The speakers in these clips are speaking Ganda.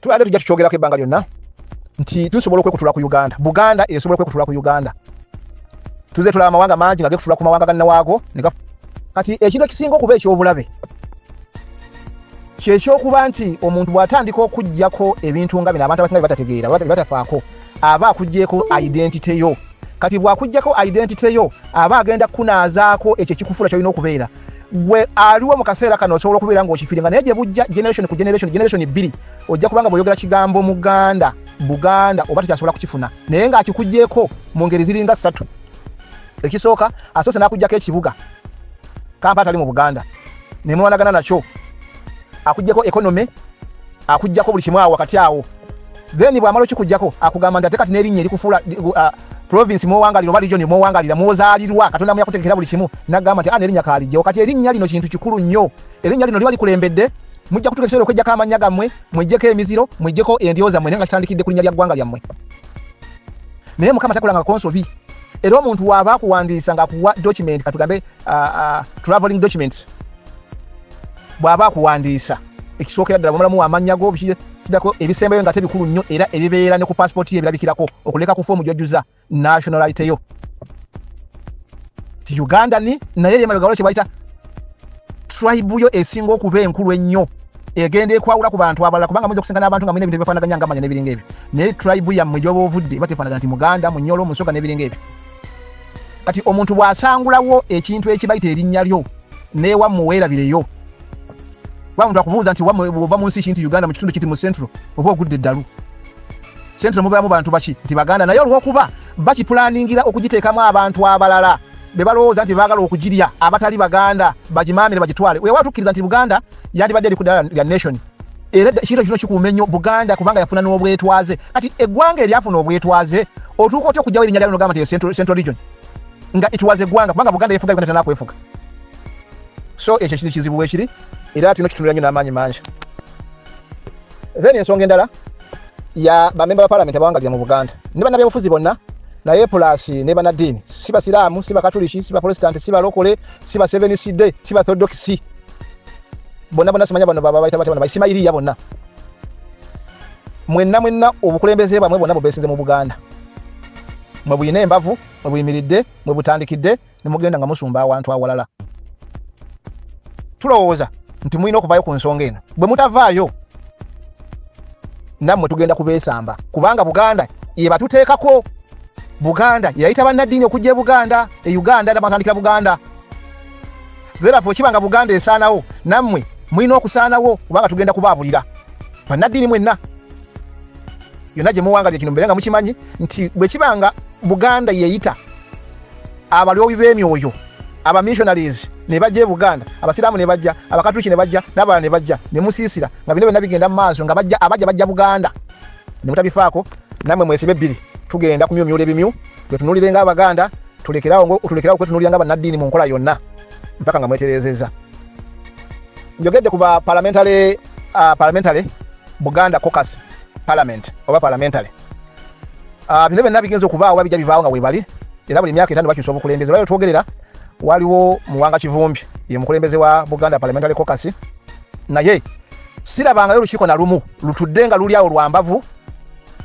tuale tujja tukyogera ku ebbanga lyonna nti tusobola okwekutula ku Uganda. Buganda esobola okwekutula ku Uganda. Tuze tulaba amawanga mangi nga gekutula ku mawanga gannawaago kati ekintu ekisinga okuba ekyobulabe kyekyokuba nti omuntu bw'atandika okuggyako ebintu nga bino abantu abasinga batategeera batafaako aba akuggyeko identity yo. Kati bw'akuggyako identity yo aba agenda kunaazaako ekyo ekikufula ky'olina okubeera. Gwe aliwo mu kaseera kano osobola okubeera ng'okifiringa naye gye bujja generation ku generation bbiri ojja kubanga bw'oyogera kigambo Muganda Buganda oba tekyasobola kukifuna naye ng'akikuggyeko mu ngeri ziringa 3. Ekisooka asoose n'akuggyako ekibuga Kampala tali mu Buganda ne muwanagana nakyo akuggyako economy akuggyako buli kimu awo wakati awo then bw'amala okikuggyako akugamba nti ate kati n'erinnya erikufuula province mwowangalira oba region mwowangalira mwozaalirwa Katonda muyakutegekera buli kimu n'agamba nti n'erinnya kaalijjawo kati erinnya lino kintu kikulu nnyo. Erinnya lino liba likulembedde mujja kutuuka ekiseera okweggyako amannya gammwe mweggyeko emiziro mweggyeko endyo zammwe naye nga kitandikidde ku linnya lya ggwanga lyammwe. Naye Mukama takolanga konsobi era omuntu waaba akuwandiisa ng'akuwa document katugambe travelling documents bw'aba akuwandiisa ekisookera ddala bamulamu amannya go kiddako ebisembayo nga tebikulu nnyo era ebibeera ne ku passport ye ebirabikirako okuleka ku foomu gy'ojjuza nationality yo. Ti Uganda ni naye yemabega waliwo kye bayita tribe yo esinga okuba enkulu ennyo egenda ekwawula ku bantu abalala kubanga muyinza okusinkana abantu nga mulina ebintu ebifaanaganya nga amanya n'ebiringa ebyo naye tribe yammwe gy'oba ovudde eba tefaanagana nti Muganda Munyolo Musoga n'ebiringa ebyo. Kati omuntu bw'asangulawo ekintu ekibayita erinnya lyo n'ewammwe weerabireyo omuntu akubuuza nti ova mu nsi ki nti Uganda mu kitundu kiti mu central oba ogudde eddalu central mubaamu bantu baki nti Baganda naye olw'okuba bakipulaningira okugiteekamu abantu abalala be balowooza nti baagala okugirya abatali Baganda bagimaamire bagitwale weewa tukkiriza nti Buganda yandibadde eri ku ddala lya nation era kino kikuuma ennyo Buganda kubanga yafuna n'obwetwaze. Kati eggwanga eryafuna obwetwaze otuuka otya okugyawo erinnya lyalo n'ogamba nti central region nga itwaze eggwanga kubanga Buganda yefuga Uganda tanakwefuga. So ekyo kintu kizibu bwekiri era tulina kitunula nnyo n'amaanyi mangi. Then ensonga endala ya bamemba ba parliament abawangalira mu Buganda ne bannabyabufuzi bonna naye plus ne bannaddiini si basiraamu si bakatoliki si baprotestant si balokole si ba Seventh Day si ba Orthodox bonna simanya bano baba bayita bano bayisimayiriya bonna mwenna obukulembeze bamwe bonna bubeesinze mu Buganda mwe buyina embavu mwe buyimiridde mwe butandikidde ne mugenda nga musumba awantu awalala. Tulowooza nti mulina okuvaayo ku nsonga eno bwe mutavaayo nammwe tugenda kubeesamba kubanga Buganda ye batuteekako. Buganda yayita bannaddiini okujja e Buganda e Uganda nabatandikira Buganda therefore kibanga Buganda esaanawo nammwe mulina okusaanawo kubanga tugenda kubaabulira bannaddiini mwenna yonna gye muwangalira kino mbeera nga mukimanyi nti bwe kibanga Buganda yeyita abalyobi b'emyoyo aba missionaries ne bajja e Buganda abasiraamu ne bajja abakatoliki ne bajja n'abalala ne bajja ne musiisira nga bino byonna bigenda mu maaso nga bajja Buganda ne mutabifaako nammwe mwesibe ebbiri tugenda kumyumyula ebimyu twetunuulire nga Abaganda tulekerawo kwetunuulira nga bannaddiini mu nkola yonna mpaka nga mwetereezezza. Njogedde ku ba parliamentary Buganda caucus parliament oba parliamentary bino byonna bigenza okubaawo bijja bivaawo nga weebali era buli myaka 5 bakyusa obukulembeze. Olwaliro twogerera waliwo Muwanga Kivumbi ye mukulembeze wa Buganda parliamentary caucus naye sirabangayo olukiiko na lumu lutudde nga luli awo lwambavu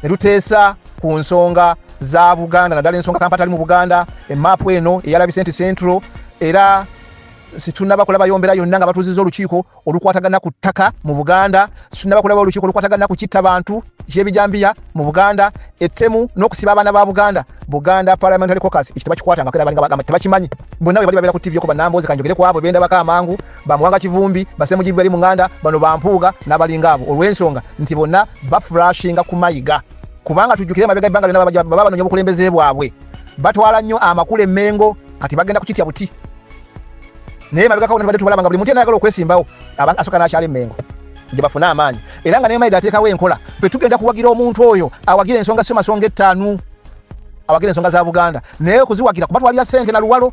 ne luteesa ku nsonga za Buganda naddala ensonga Kampala tali mu Buganda emapu eno eyalabi Central era situnaba kulaba yombera yonna nga batuuzizza olukiiko olukwatagana ku ttaka mu Buganda situnaba kulaba olukiiko olukwatagana ku kitta bantu ky'ebijambiya mu Buganda ettemu n'okusiba abaana ba Buganda parliamentary caucus ekyo tebakikwatanga kera bali tebakimanyi bonna bwe babeera ku TV okuba Nambooze kanjogere ku abo benda baka amangu ba Muwanga Kivumbi basemugibu eri mu Nganda bano bampuuga n'abalinga abo olw'ensonga nti bonna baflashinga ku mayiga kubanga tujjukire mabega ebbanga lyonna baba banoonya obukulembeze bwabwe batwala nnyo amakulu emmengo kati bagenda kukitya buti naye mabega kawo ne badde tubalaba nga buli muntu ayagala okwesimbawo asooka n'akyala emmengo gye bafuna amaanyi era nga ne mayiga ateekawo enkola bwe tugenda kuwagira omuntu oyo awagira ensonga si masonga 5 awagira ensonga za Buganda naye okuziwagira kubatwalira ssente na luwalo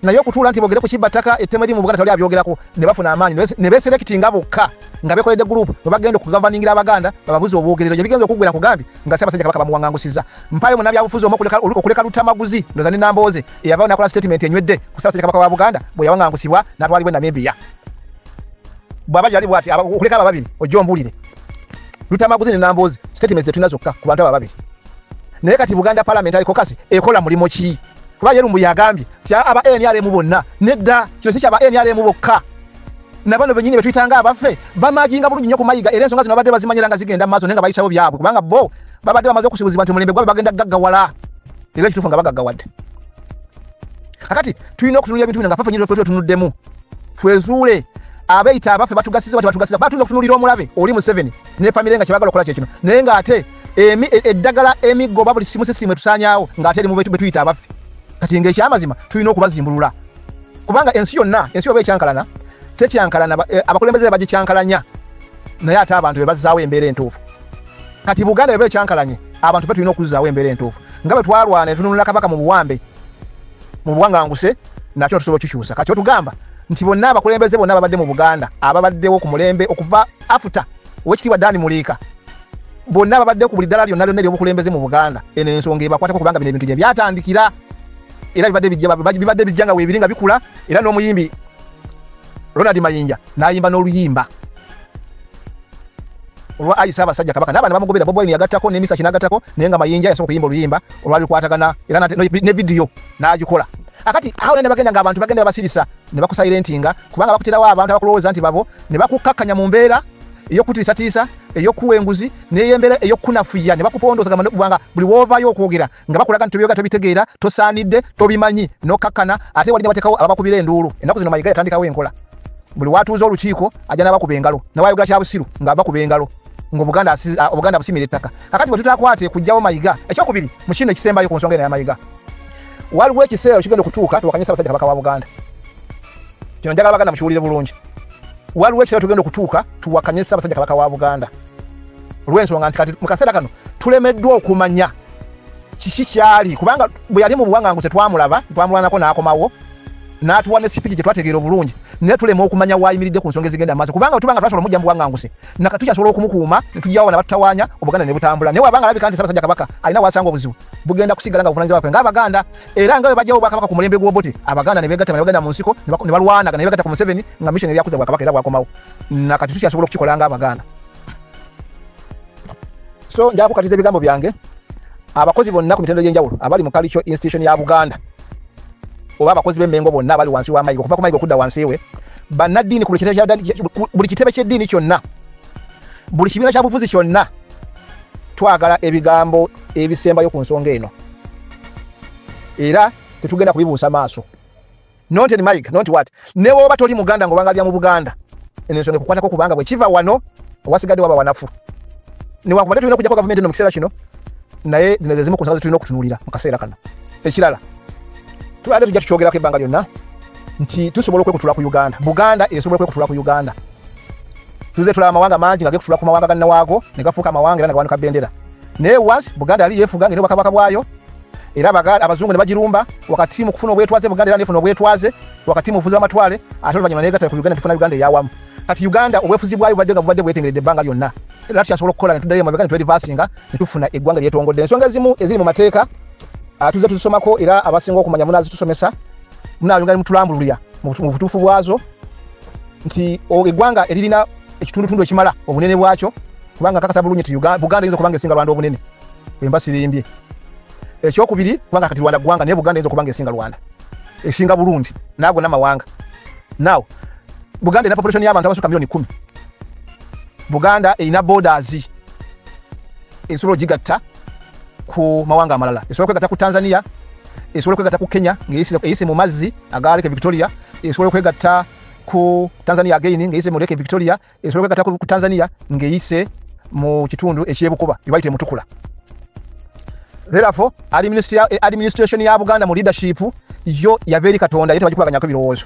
naye okutuula nti boogere ku kibbataka ettemu eri mu Buganda tali abyogerako ne bafuna amaanyi ne beserekitinga bokka nga bekoledde group bwe bagenda okugavaningira Abaganda bababuze obwogerero gye bigenza okuggwera kugambi nga Ssaabasajja Kabaka bamuwaŋŋangusizza mpayo munnabyabufuzi omu okuleka Lutamaguzi ndoza ne Nambooze eyavaayo nakola statement enywedde ku Ssaabasajja Kabaka wa Buganda bwe yawaŋŋangusibwa n'atwalibwa e Namibia bw'aba gyali bw'ati okuleka aba babiri ojja ombulire Lutamaguzi ne Nambozi statements zetuna zokka ku bantu ababiri. Naye kati Buganda Parliamentary Caucus ekola mulimo ki? Kuba Yerumbu yagambye tya aba NRM bonna nedda kino si aba NRM bokka. Nabano benyine betwitanga abaffe bamajinga bulungi nnyo ku mayiga era ensonga zino badde bazimanyira nga zigenda maaso nenga bayisawo byabwe kubanga bo babadde bamaze okusibuzibwa nti mulembe gwabe bagenda gaggawala era kituufu nga bagaggawadde. Kakati tulina okutunulira ebintu bino nga ffe nyinyi ffe tunuddemu twezuule abeeyita abaffe batugasiza batuyinza okutunulira omulabe oli mu 7 ne famire nga kyebagala okukola kyekino naye ng'ate eddagala emiggo babuli simu sisimu tusaanyaawo ng'ate eri mu betuyita abaffe kati ng'ekyamazima tulina okubazimbulula kubanga ensi yonna ensi oba ekyankalana tekyankalana abakulembeze bagikyankalanya naye ate abantu be bazzaawo embeera entuufu kati Buganda bwe ekyankalanye abantu be tulina okuzzaawo embeera entuufu nga bwe twalwana ne tununula kabaka mu buwambe mu buwanganguse nakyo tusobola okukyusa kati otugamba nti bonna abakulembeze bonna babadde mu Buganda ababaddewo ku mulembe okuva after wekitiibwa Dani Muliika bonna babadde ku buli ddala lyonna ery'obukulembeze mu Buganda eno ensonga ebakwatako kubanga bino ebintu gye byatandikira era bibadde bijja nga weebiri nga bikula era n'omuyimbi Ronald Mayinja n'ayimba n'oluyimba olwa ayisa abasajja kabaka n'abaana bamugobera Bobo Wine yagattako n'emisa kinagattako naye nga Mayinja yasobola okuyimba oluyimba olwali lukwatagana era ne video n'agikola akati awo ne bagenda ng'abantu bagenda babasirisa ne bakusilentinga kubanga bakuterawo abantu abakulowooza nti babo ne bakukakkanya mu mbeera ey'okutiisatiisa ey'okuwa enguzi n'ey'embeera ey'okunafuya ne bakupondoza nga buli woovayo okwogera nga bakulaga nti tobyoga tobitegeera tosaanidde tobimanyi n'okkakkana ate wali ne batekawo abakubira enduulu ennaku zino Mayiga yatandikawo enkola buli watuuza olukiiko ajja n'abakuba engalo n'awayogera kya busiru ng'abakuba engalo ng'Obuganda busimira ettaka kakati bwe tutaakwate kujjawo Mayiga ekyokubiri mu kino ekisembayo ku nsonga eno ya Mayiga waliwo ekiseera kigenda okutuuka tuwakanye Ssaabasajja Kabaka wa Buganda kino njagala Abaganda mukiwulire bulungi waliwo ekiseera tugenda okutuuka tuwakanye Ssaabasajja Kabaka wa Buganda olw'ensonga nti kati mu kaseera kano tulemeddwa okumanya kiki kyali kubanga bwe yali mu buwanganguse twamulwanako n'akomawo n'atuwa ne sipiki gye twategeera obulungi naye tulema okumanya waayimiridde ku nsonga ezigenda amaaso kubanga tubanga twasobola omujja mu buwanganguse nakati tukyasobola okumukuuma ne tujjawo na batutawaanya Obuganda ne butambula naye wabanga alabika nti Ssaabasajja Kabaka alina wasanga obuzibu bugenda kusigala nga buvunaanyizibwa bwaffe ng'Abaganda era nga bwe bajjawo Bwakabaka ku mulembe gw'Obote Abaganda ne beegatta ne bagenda mu nsiko ne balwanaga ne beegatta ku Museveni nga mission eri yakuza Bwakabaka era bwakomawo nakati tukyasobola okukikola ng'Abaganda so njagala kukatiza ebigambo byange abakozi bonna ku mitendera egy'enjawulo abali mu cultural institution ya Buganda oba abakozi b'emmengo bonna abali wansi wa Mayiga okuva ku Mayiga okudda wansi we bannaddiini buli kitebe ky'eddiini kyonna buli kibiina kya bufuzi kyonna twagala ebigambo ebisembayo ku nsonga eno era tetugenda kubibuusa maaso nonti Mayiga nonti what ne bw'oba toli Muganda ng'obangalira mu Buganda eno ensonga ekukwatako kubanga bwe kiva wano owasigadde waba wanafu newankubadde tulina okujjako gavumenti eno mu kiseera kino naye zino ze zimu ku nsonga ze tulina okutunuulira mu kaseera kano ekirala tubadde tujja tukyogerako ebbanga lyonna nti tusobola okwekutula ku Uganda Buganda esobola okwekutula ku Uganda tuze tulaba amawanga mangi nga gekutula ku mawanga gannawaago ne gafuuka amawanga era nga gawanika bendera naye once Buganda yali yeefuga ng'eri obwakabaka bwayo era abazungu ne bagirumba wakati mu kufuna obwetwaze Buganda era nefuna obwetwaze wakati mu bufuzi bw'amatwale ate oluvannyuma n'egatta ku Uganda tufuna Uganda eyawamu kati Uganda obwefuzi bwayo bwadde nga bubadde bwetengeredde ebbanga lyonna era tukyasobola okukola ne tuddayo emabega ne twerivasinga ne tufuna eggwanga lyetongodde ensonga ezimu eziri mu mateeka tuze tuzisomako era abasinga okumanya munazitusomesa munayongera ne mutulambululira mu butuufu bwazo nti eggwanga eririna ekitundutundu ekimala obunene bwakyo kubanga kakasa bulungi nti Buganda eyinza okubanga esinga Rwanda obunene bwe mba sirimbye ekyokubiri kubanga kati Rwanda ggwanga naye Buganda eyinza okubanga esinga Rwanda esinga bulungi naago n'amawanga now Buganda erina population y'abantu abasukka milioni 10 Buganda erina borders esobola ogigatta ku mawanga amalala esobola kwegatta ku Tanzania esobola kwegatta ku Kenya ng'eyise mu mazzi aga Lake Victoria esobola kwegatta ku Tanzania again ng'eyise mu Lake Victoria esobola kwegatta ku Tanzania ng'eyise mu kitundu eky'ebukuba ebayite mutukula therefore administration ya Buganda mu leadership yo yabeeri Katonda yete bagikubaganyako ebirowoozo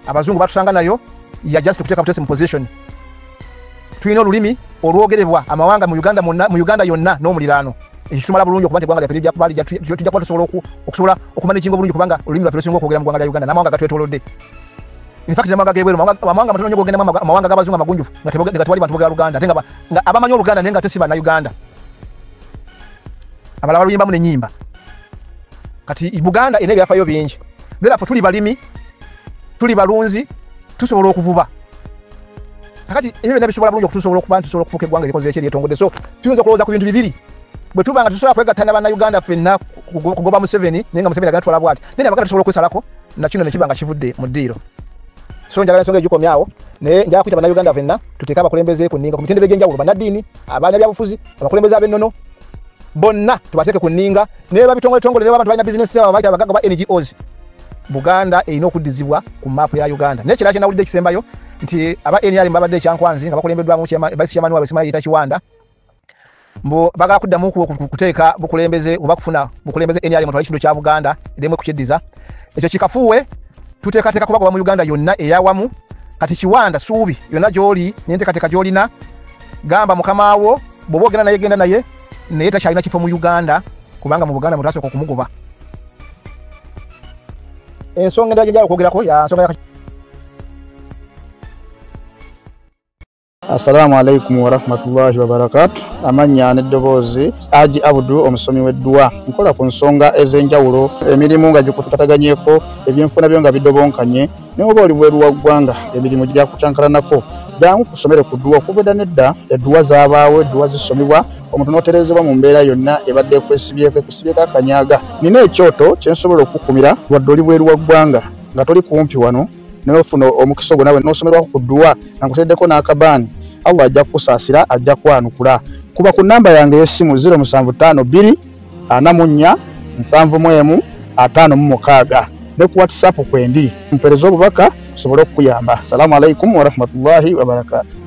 abazungu batusanga nayo ya just kuteka mutesi mu position tulina olulimi olwogerebwa amawanga mu Uganda yonna n'omuliraano ekitumala bulungi okuba nti eggwanga lyaffe lyakubali tujja kuba tusobola okumanaginga obulungi kubanga olulimi lwaffe lusinga okwogera mu ggwanga lya Uganda n'amawanga gatwetoolodde in fact amawanga g'ebweru amawanga matono nnyo gogenda amawanga g'abazungu amagunjufu nga tewali bantu boogera Luganda ate nga abamanyi Oluganda naye nga tesi bannayuganda abalala baluyimbamu n'ennyimba kati Buganda erina ebyafaayo bingi therefore tuli balimi tuli balunzi tusobola okuvuba kakati ebyo nabisobola bulungi okutusobola okuba tusobola okufuuka eggwanga erikoze ekyo lyetongode. So tuyinza okulowooza ku bintu bibiri. Bwe tuba nga tusobola kwegattana bannayuganda ffenna kugoba Museveni naye nga Museveni agatwala bw'ati naye abaganda tusobola okwesalako na kino ne kiba nga kivudde mu ddiiro. So njagala ensonga egikomyawo naye njagala kuyita bannayuganda ffenna tuteeke abakulembeze ku nninga ku mitendera egy'enjawulo, bannaddiini, abaana byabufuzi, abakulembeze ab'ennono, bonna tubateeke ku nninga naye babitongole ne abantu balina bizinesi zabo bayita abagagga ba NGOs. Buganda erina okuddizibwa ku maapu ya Uganda. Naye kirala kye nawulidde ekisembayo nti aba NRM babadde ekyankwanzi nga bakulembeddwamu Vice Chairman waabwe Simayita Kiwanda mbu bagala kuddamu kuteeka bukulembeze oba kufuna bukulembeze NRM mutwala ekitundu kya Buganda edemwe kukyeddiza. Ekyo kikafuuwe tuteekateeka kubagoba mu Uganda yonna eyawamu. Kati Kiwanda suubi yonna gy'oli n'enteekateeka gy'olina gamba mukama wo bw'oba ogenda naye genda naye naye takyalina kifo mu Uganda kubanga mu Buganda mutasooka okumugoba. Ensonga endala gyenjala okwogerako ya nsonga ya Assalamu alaikum wa rahmatullahi wa barakatuh. Amanya n'eddoboozi Haji Abdul omusomi w'eddwa. Nkola ku nsonga ez'enjawulo, emirimu nga gikutataganyeko, ebyenfuna byo nga bidobonkanye, ne oba oli bweru wa ggwanga emirimu gya kucankalanako. Jangu kusomere ku ddwa okuvudda nedda eddwa zaabaawo, eddwa zisomibwa, omuntu n'otereezebwa mu mbeera yonna ebadde ekusibyeko akanyaga. Nina ekyoto kye nsobola okukumira wadde oli bweru wa ggwanga nga toli kumpi wano n'ofuna omukisa ogwo nawe n'osomerwako ku ddwa nga nkuteddeko n'akabaani. Allah ajja kukusaasira, ajja kwanukula. Kuba ku namba yange y'essimu 0752 44 71 56 ne ku WhatsApp kwendi mpereza obubaka sobole okukuyamba. Assalamu alaikum wa rahmatullahi wa barakatuh.